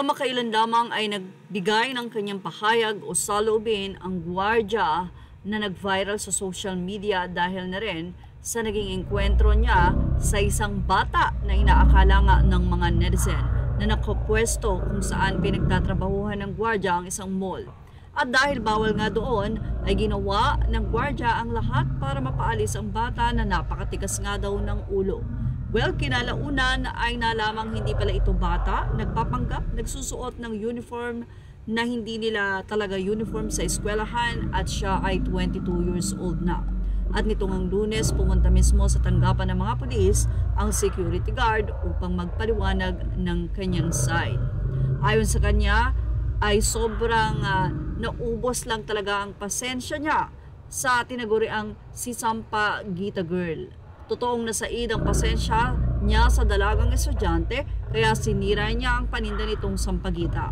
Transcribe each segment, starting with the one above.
Kamakailan lamang ay nagbigay ng kanyang pahayag o saloobin ang gwardiya na nag-viral sa social media dahil na rin sa naging engkwentro niya sa isang bata na inaakala nga ng mga netizen na nakapwesto kung saan pinagtatrabahuhan ng gwardiya ang isang mall. At dahil bawal nga doon, ay ginawa ng gwardiya ang lahat para mapaalis ang bata na napakatigas nga daw ng ulo. Well, kinalaunan ay nalamang hindi pala ito bata, nagpapanggap, nagsusuot ng uniform na hindi nila talaga uniform sa eskwelahan at siya ay 22 years old na. At nitong ang Lunes, pumunta mismo sa tanggapan ng mga pulis ang security guard upang magpaliwanag ng kanyang side. Ayon sa kanya, ay sobrang naubos lang talaga ang pasensya niya sa tinaguriang si Sampaguita Girl. Totoong nasaid ang pasensya niya sa dalagang estudyante kaya sinira niya ang paninda nitong Sampaguita.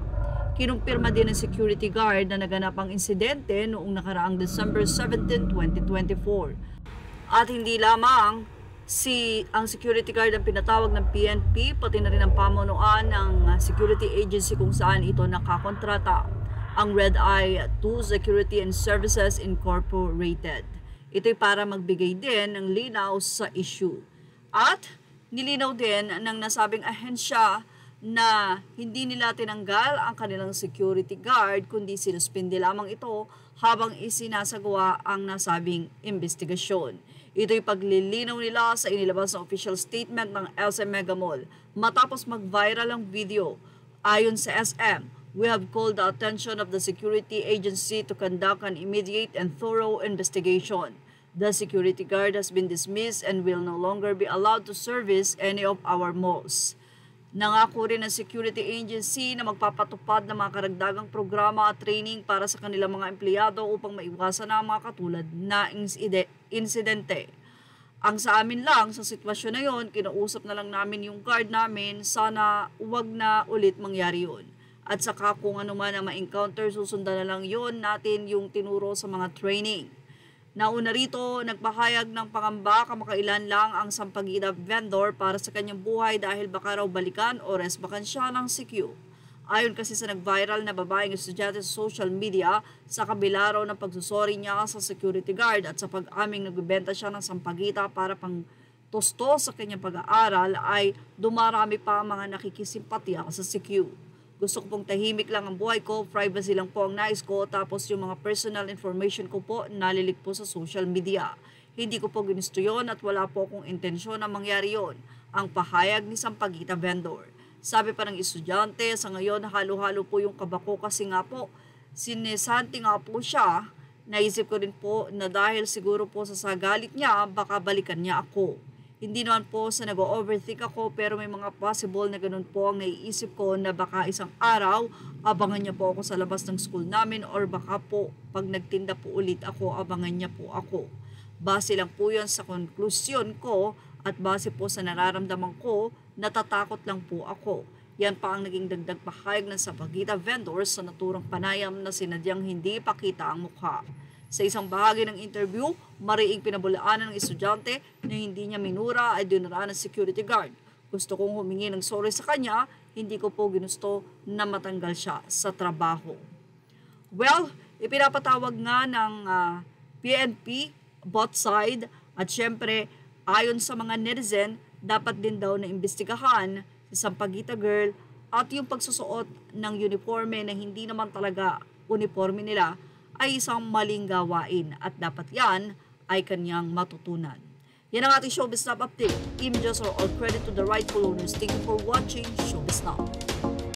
Kinumpirma din ng security guard na naganap ang insidente noong nakaraang December 17, 2024. At hindi lamang ang security guard ang pinatawag ng PNP, pati na rin ang pamunuan ng security agency kung saan ito nakakontrata, ang Red Eye 2 Security and Services Incorporated. Ito'y para magbigay din ng linaw sa issue. At nilinaw din ng nasabing ahensya na hindi nila tinanggal ang kanilang security guard kundi sinuspindi lamang ito habang isinasagawa ang nasabing investigasyon. Ito'y paglilinaw nila sa inilabas na official statement ng SM Mega Mall matapos mag-viral ang video. Ayon sa SM, we have called the attention of the security agency to conduct an immediate and thorough investigation. The security guard has been dismissed and will no longer be allowed to service any of our malls. Nangako rin ng security agency na magpapatupad ng mga karagdagang programa at training para sa kanilang mga empleyado upang maiwasan ang mga katulad na insidente. Ang sa amin lang, sa sitwasyon na yon, kinausap na lang namin yung guard namin, sana wag na ulit mangyari yun. At saka kung ano man ang ma-encounter, susundan na lang yon natin yung tinuro sa mga training. Nauna rito, nagpahayag ng pangamba kamakailan lang ang Sampaguita vendor para sa kanyang buhay dahil baka raw balikan o resbakan siya ng CQ. Ayon kasi sa nag-viral na babaeng estudyante sa social media, sa kabila raw ng pagsusori niya sa security guard at sa pag-aming nagbibenta siya ng Sampaguita para pang tosto sa kanyang pag-aaral ay dumarami pa ang mga nakikisimpatya sa CQ. Gusto ko pong tahimik lang ang buhay ko, privacy lang po ang nais ko, tapos yung mga personal information ko po nalilik po sa social media. Hindi ko po ginusto yun at wala po akong intensyon na mangyari yon, ang pahayag ni Sampaguita vendor. Sabi pa ng estudyante, sa ngayon halo-halo po yung kaba ko kasi nga po, sinesanti nga po siya. Naisip ko rin po na dahil siguro po sa sagalit niya, baka balikan niya ako. Hindi naman po sa nag-overthink ako pero may mga possible na ganun po ang naiisip ko na baka isang araw abangan niya po ako sa labas ng school namin or baka po pag nagtinda po ulit ako abangan niya po ako. Base lang po yan sa konklusyon ko at base po sa nararamdaman ko, natatakot lang po ako. Yan pa ang naging dagdag pahayag ng Sampaguita vendors sa naturang panayam na sinadyang hindi pakita ang mukha. Sa isang bahagi ng interview, mariing pinabulaanan ng estudyante na hindi niya minura ay dinaraan ng security guard. Gusto kong humingi ng sorry sa kanya, hindi ko po ginusto na matanggal siya sa trabaho. Well, ipinapatawag nga ng PNP, both side, at syempre, ayon sa mga netizen, dapat din daw na imbestigahan si Sampaguita Girl at yung pagsusuot ng uniforme na hindi naman talaga uniforme nila ay isang maling gawain at dapat yan ay kanyang matutunan. Yan ang ating Showbiz Snap update. Images are all credit to the rightful owners. Thank you for watching Showbiz Snap.